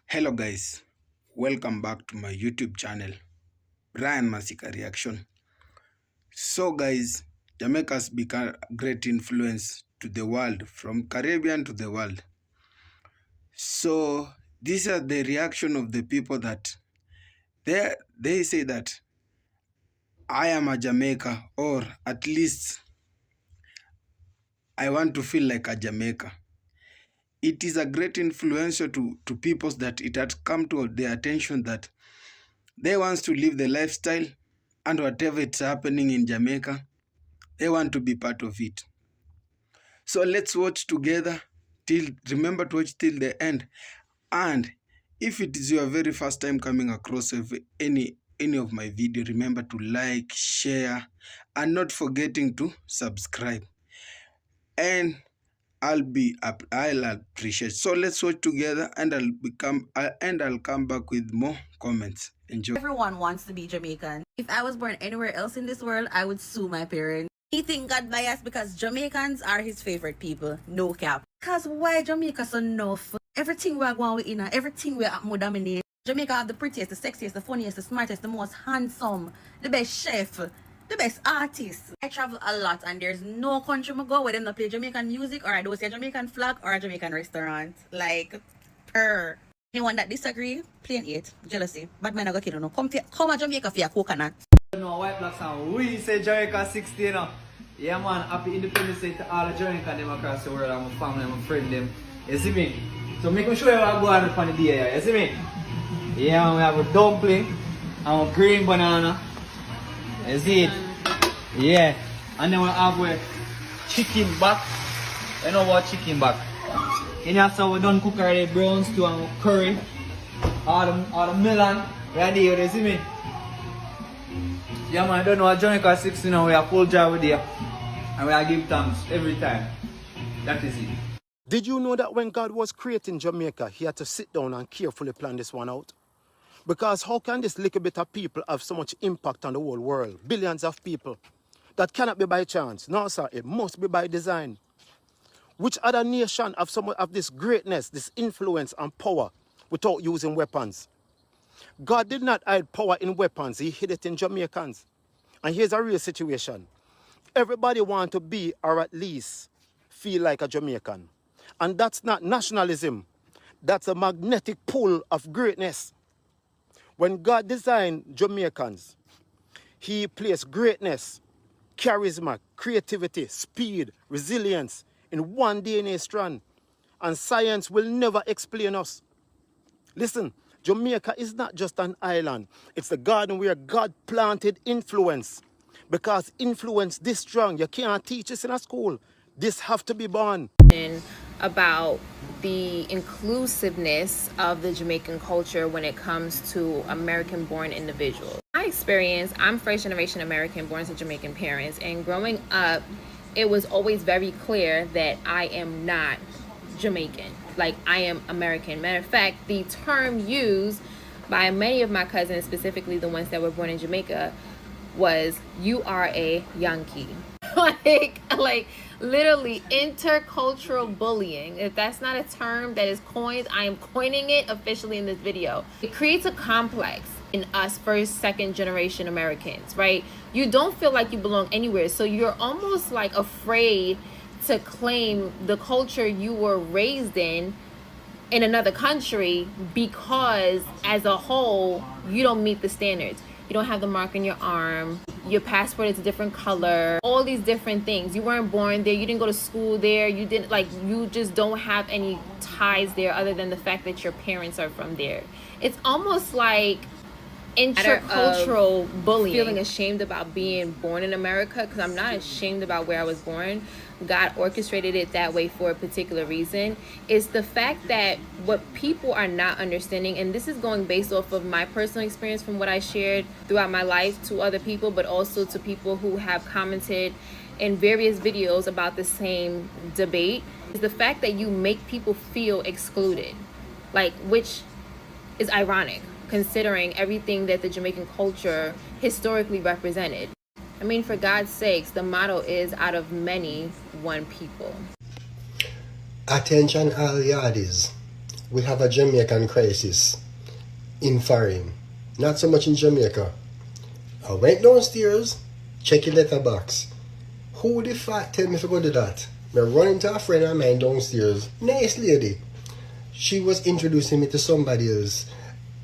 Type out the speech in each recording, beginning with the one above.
Hello guys, welcome back to my YouTube channel, Brian Masika Reaction. So guys, Jamaica has become a great influence to the world, from Caribbean to the world. So these are the reaction of the people that they say that I am a Jamaica, or at least I want to feel like a Jamaica. It is a great influencer to people that it had come to their attention that they want to live the lifestyle, and whatever it's happening in Jamaica, they want to be part of it. So let's watch together. Remember to watch till the end. And if it is your very first time coming across any of my video, remember to like, share, and not forgetting to subscribe. And I'll appreciate. So let's watch together, and I'll come back with more comments. Enjoy. Everyone wants to be Jamaican. If I was born anywhere else in this world, I would sue my parents. He think God biased because Jamaicans are his favorite people. No cap. Because why Jamaica so enough? Everything we are going with, everything we are more dominate. Jamaica have the prettiest, the sexiest, the funniest, the smartest, the most handsome, the best chef, the best artist. I travel a lot and there's no country I go where they not play Jamaican music, or I don't see a Jamaican flag or a Jamaican restaurant. Like, per. Anyone that disagree, plain 8, jealousy. Bad man I go kill no. Come to Jamaica for your coconut. No, white blacks and we say Jamaica 60, you know. Yeah man, happy Independence Day to all the Jamaican them across the world, and my family and my friend them. You see me? So make me show you what I go on for the day here, you see me? Yeah man, we have a dumpling and a green banana. You see it? Yeah. And then we have a chicken back. You know what chicken back? In here so we done cook already brown stew and curry. All the melon. Right there, you see me? Yeah man, I don't know, Jamaica 60 now, we are full job with there. And we are give thanks every time. That is it. Did you know that when God was creating Jamaica, he had to sit down and carefully plan this one out? Because how can this little bit of people have so much impact on the whole world? Billions of people. That cannot be by chance. No, sir, it must be by design. Which other nation have some of this greatness, this influence and power without using weapons? God did not hide power in weapons, he hid it in Jamaicans. And here's a real situation. Everybody wants to be, or at least feel like a Jamaican. And that's not nationalism. That's a magnetic pull of greatness. When God designed Jamaicans, he placed greatness, charisma, creativity, speed, resilience in one DNA strand. And science will never explain us. Listen, Jamaica is not just an island. It's the garden where God planted influence. Because influence this strong, you can't teach this in a school. This have to be born. About the inclusiveness of the Jamaican culture when it comes to American-born individuals. My experience, I'm first-generation American born to Jamaican parents, and growing up, it was always very clear that I am not Jamaican. Like, I am American. Matter of fact, the term used by many of my cousins, specifically the ones that were born in Jamaica, was "you are a Yankee." like literally intercultural bullying. If that's not a term that is coined, I am coining it officially in this video. It creates a complex in us first, second generation Americans, right? You don't feel like you belong anywhere, so you're almost like afraid to claim the culture you were raised in another country, because as a whole you don't meet the standards. You don't have the mark on your arm, your passport is a different color, all these different things. You weren't born there, you didn't go to school there, you just don't have any ties there other than the fact that your parents are from there. It's almost like intercultural bullying. Feeling ashamed about being born in America, because I'm not ashamed about where I was born. God orchestrated it that way for a particular reason. It's the fact that what people are not understanding, and this is going based off of my personal experience from what I shared throughout my life to other people, but also to people who have commented in various videos about the same debate, is the fact that you make people feel excluded, like, which is ironic considering everything that the Jamaican culture historically represented. I mean, for God's sakes, the motto is out of many, one people. Attention all yardies. we have a Jamaican crisis in foreign. Not so much in Jamaica. I went downstairs, check your letterbox. Who the fuck tell me if I go do that? I run into a friend of mine downstairs. Nice lady. She was introducing me to somebody else.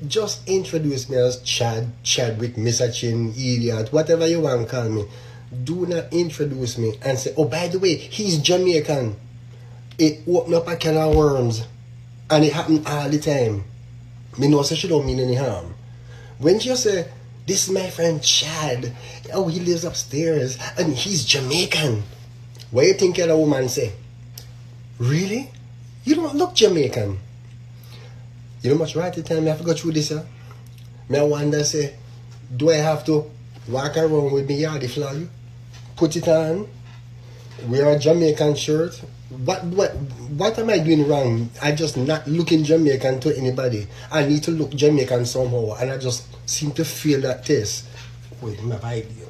Just introduce me as Chadwick, Mr. Chin, idiot, whatever you want to call me. Do not introduce me and say, oh, by the way, he's Jamaican. It opened up a can of worms. And it happened all the time. Me know so she don't mean any harm. When she say, this is my friend Chad. Oh, he lives upstairs and he's Jamaican. What you think the woman say? Really? You don't look Jamaican. You know much right the time I have to go through this, huh? Me wonder say, do I have to walk around with me yardy flag? Put it on? Wear a Jamaican shirt? What am I doing wrong? I just not looking Jamaican to anybody. I need to look Jamaican somehow, and I just seem to feel that taste. Wait, my idea.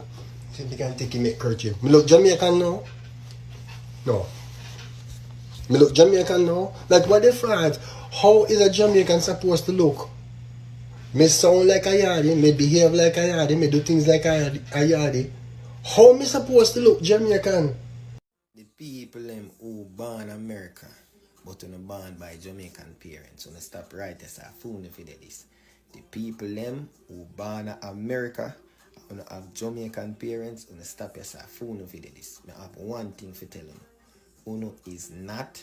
See if you can take him a kerchief. Me look Jamaican now? No. Me look Jamaican now? Like what the fraud? How is a Jamaican supposed to look? Me sound like a yardie, me behave like a yardie, me do things like a yardie. How me supposed to look Jamaican? The people them who born America, but who born by Jamaican parents, who stop right as a phone for this. The people them who born America, who have Jamaican parents, who stop as a phone for this. I have one thing for tell them. Uno is not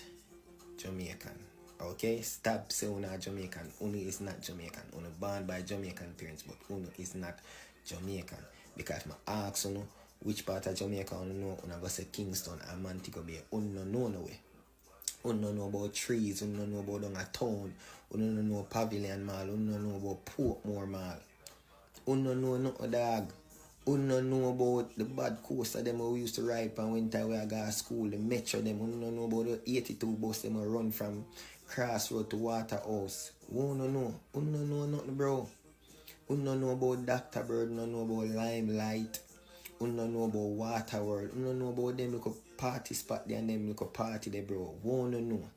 Jamaican. Okay? Stop saying Uno Jamaican. Uno is not Jamaican. Uno born by Jamaican parents, but Uno is not Jamaican. Because I ask Uno which part of Jamaica Uno know, Uno go say Kingston and Montego Bay. Uno know no way. Uno know about trees. Uno know about down a town. Uno know Pavilion Mall. Uno know about Portmore Mall. Uno know no dog. Uno know about the bad coaster them we used to ride on winter where I go to school, the metro them. Uno know about the 82 bus them run from Crossroad to Waterhouse. Uno know nothing, bro. Uno know about Dr. Bird. Uno know about Limelight. Uno know about Waterworld. Uno know about them little party spot there and them little party there, bro. Uno know.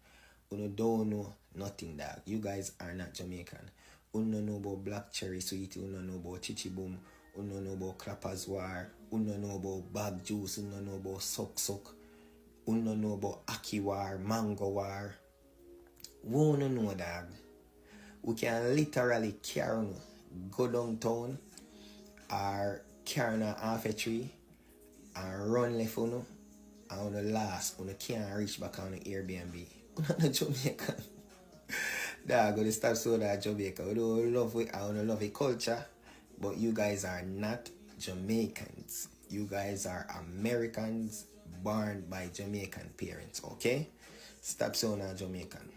Uno don't know nothing, dog. You guys are not Jamaican. Uno know about Black Cherry Sweet. Uno know about Chichi Boom. Uno know about Clappers War. Uno know about Bag Juice. Uno know about Suck Suck. Uno know about Aki War, Mango War. Uno know, dog. We can literally carry on, go downtown or carry on half a tree and run left uno and on the last uno can't reach back on the Airbnb. Uno not Jamaican. Dog, go to stop so that Jamaica. We don't love it, I don't love it culture. But you guys are not Jamaicans. You guys are Americans born by Jamaican parents, okay? Stop saying Jamaican.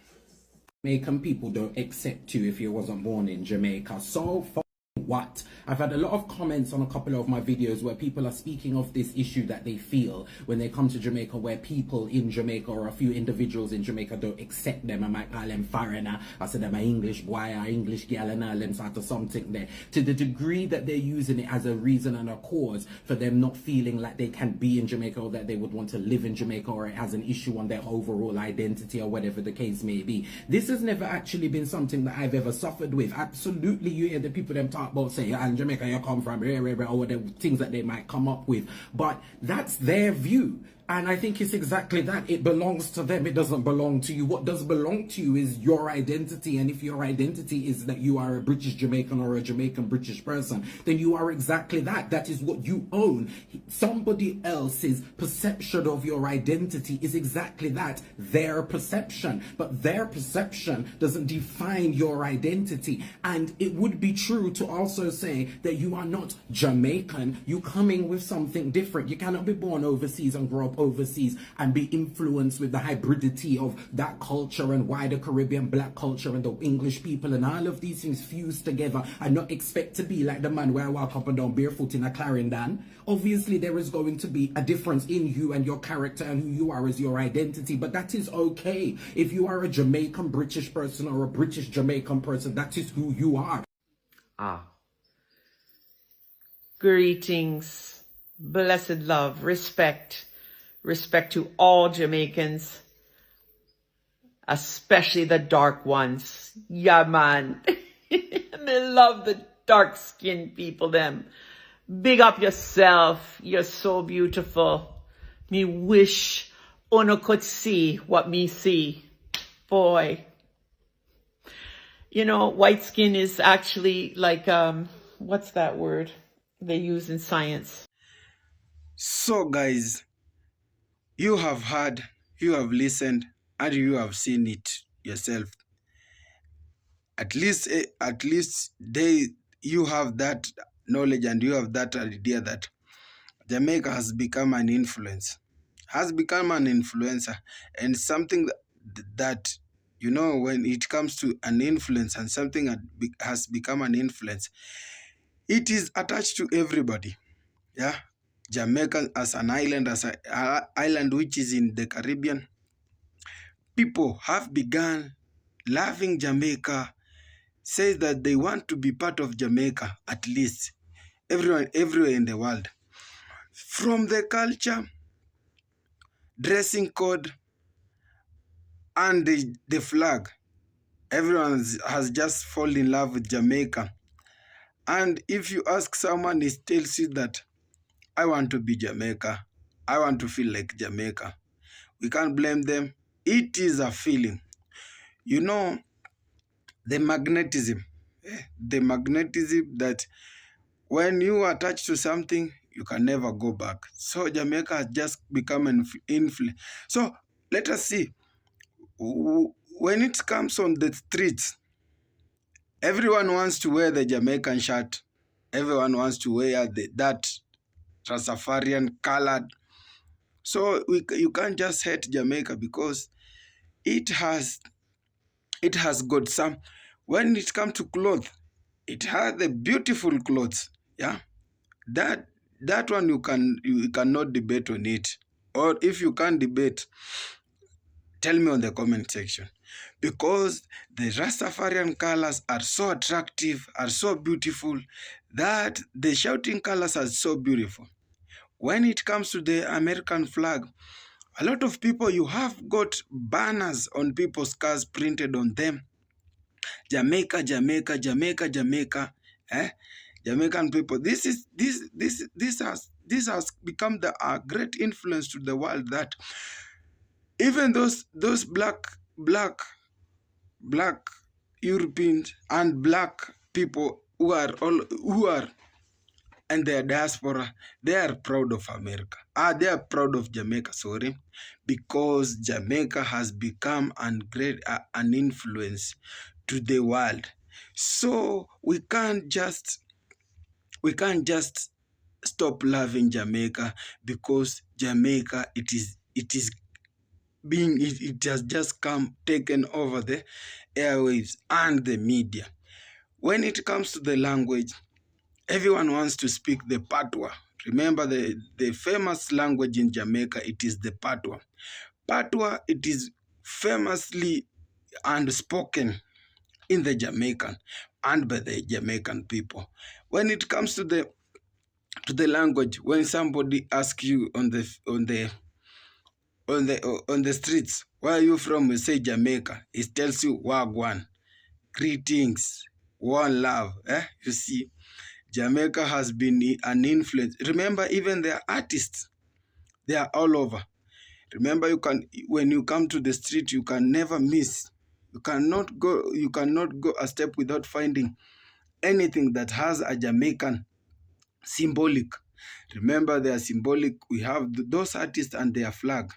Jamaican people don't accept you if you wasn't born in Jamaica. So what? I've had a lot of comments on a couple of my videos where people are speaking of this issue that they feel when they come to Jamaica, where people in Jamaica or a few individuals in Jamaica don't accept them. I might call them foreigner. I said I'm an English boy or English girl and all them sort of something there. To the degree that they're using it as a reason and a cause for them not feeling like they can be in Jamaica or that they would want to live in Jamaica, or it has an issue on their overall identity or whatever the case may be. This has never actually been something that I've ever suffered with. Absolutely, you hear the people them talk about say, in Jamaica you come from, or the things that they might come up with, but that's their view. And I think it's exactly that. It belongs to them. It doesn't belong to you. What does belong to you is your identity. And if your identity is that you are a British Jamaican or a Jamaican British person, then you are exactly that. That is what you own. Somebody else's perception of your identity is exactly that, their perception. But their perception doesn't define your identity. And it would be true to also say that you are not Jamaican. You coming with something different. You cannot be born overseas and grow up overseas and be influenced with the hybridity of that culture and wider Caribbean black culture and the English people and all of these things fused together and not expect to be like the man where I walk up and down barefoot in a Clarendon. Obviously there is going to be a difference in you and your character and who you are as your identity, but that is okay. If you are a Jamaican British person or a British Jamaican person, that is who you are. Greetings, blessed love, respect to all Jamaicans. especially the dark ones. Yeah, man. Me love the dark-skinned people, them. Big up yourself. You're so beautiful. Me wish Ono could see what me see. Boy. You know, white skin is actually like, what's that word they use in science? So guys, you have heard, you have listened, and you have seen it yourself. At least you have that knowledge and you have that idea that Jamaica has become an influencer, and something that you know, when it comes to an influence and something that has become an influence, it is attached to everybody. Yeah, Jamaica as an island, island which is in the Caribbean, people have begun loving Jamaica, say that they want to be part of Jamaica, at least everyone everywhere in the world. From the culture, dressing code, and the flag, everyone has just fallen in love with Jamaica. And if you ask someone, he tells you that I want to be Jamaica, I want to feel like Jamaica. We can't blame them. It is a feeling. You know, the magnetism, the magnetism that when you are attached to something, you can never go back. So Jamaica has just become an influence. So let us see. When it comes on the streets, everyone wants to wear the Jamaican shirt. Everyone wants to wear that Rastafarian colored. So you can't just hate Jamaica because it has got some. When it comes to clothes, it has the beautiful clothes. Yeah, that one you cannot debate on it. Or if you can't debate, tell me on the comment section. Because the Rastafarian colors are so attractive, are so beautiful, that the shouting colors are so beautiful. When it comes to the American flag, a lot of people, you have got banners on people's cars printed on them. Jamaica, Jamaica, Jamaica, Jamaica. Jamaican people. This has become a great influence to the world, that even those black Europeans and black people who are and their diaspora, they are proud of America. They are proud of Jamaica, sorry, because Jamaica has become an influence to the world. So we can't just stop loving Jamaica, because Jamaica, it has just taken over the airwaves and the media. When it comes to the language, everyone wants to speak the Patois. Remember the famous language in Jamaica, it is the Patois. Patois, it is famously and spoken in the Jamaican and by the Jamaican people. When it comes to the language, when somebody asks you on the streets, where are you from? You say Jamaica. It tells you Wagwan, greetings, one love. You see, Jamaica has been an influence. Remember, even their artists, they are all over. Remember, when you come to the street, you can never miss. You cannot go a step without finding anything that has a Jamaican symbolic. Remember, they are symbolic. We have those artists and their flag.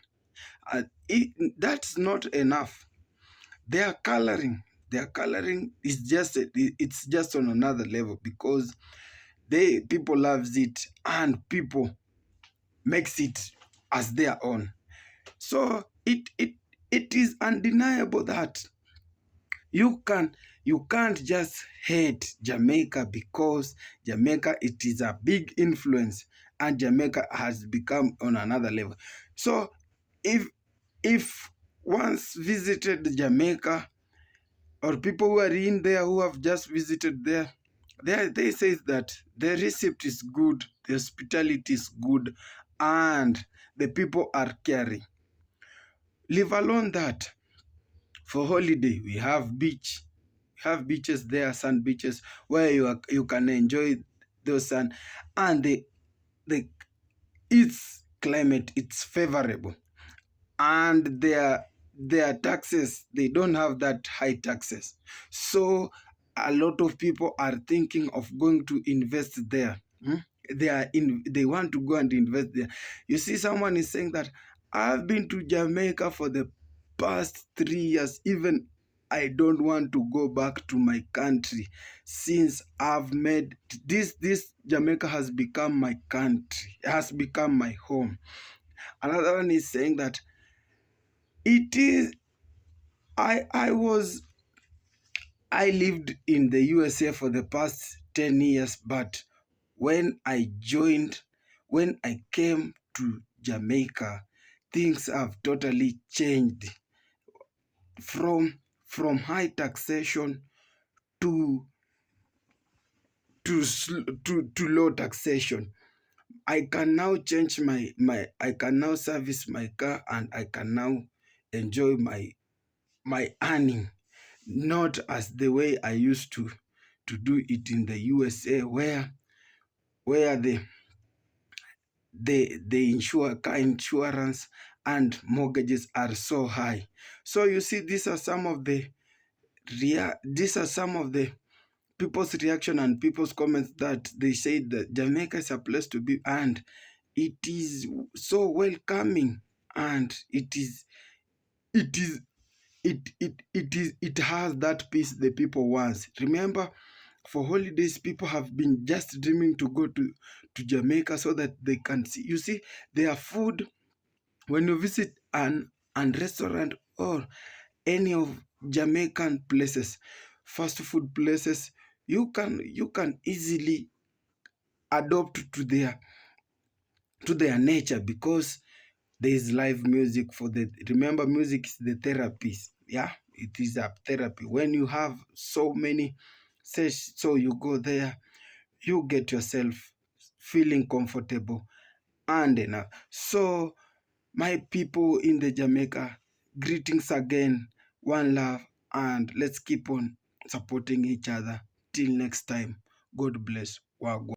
That's not enough. Their coloring is just on another level, because people loves it and people makes it as their own. So it is undeniable that you can't just hate Jamaica, because Jamaica, it is a big influence and Jamaica has become on another level. So if once visited Jamaica, or people who are in there who have just visited there, they say that the receipt is good, the hospitality is good, and the people are caring. Leave alone that For holiday, we have beach. We have beaches there, sand beaches, where you can enjoy those sun, and the its climate, it's favorable, and their taxes, they don't have that high taxes. So a lot of people are thinking of going to invest there. They want to go and invest there. You see, someone is saying that I've been to Jamaica for the past 3 years. Even I don't want to go back to my country, since I've made this Jamaica has become my country, has become my home. Another one is saying that it is I lived in the USA for the past 10 years, but when when I came to Jamaica, things have totally changed from high taxation to to low taxation. I can now change I can now service my car, and I can now enjoy my earning, not as the way I used to do it in the USA, where the insure car insurance and mortgages are so high. So you see, these are some of the people's reaction and people's comments, that they say that Jamaica is a place to be, and it is so welcoming, and it is it has that peace the people want. Remember, for holidays, people have been just dreaming to go to Jamaica, so that they can see. You see, their food, when you visit an restaurant or any of Jamaican places, fast food places, you can easily adopt to their nature, because there is live music. Remember, music is the therapist. Yeah, it is a therapy. When you have so many sessions, so you go there, you get yourself feeling comfortable and enough. So my people in the Jamaica, greetings again, one love, and let's keep on supporting each other. Till next time, God bless. Wagwan.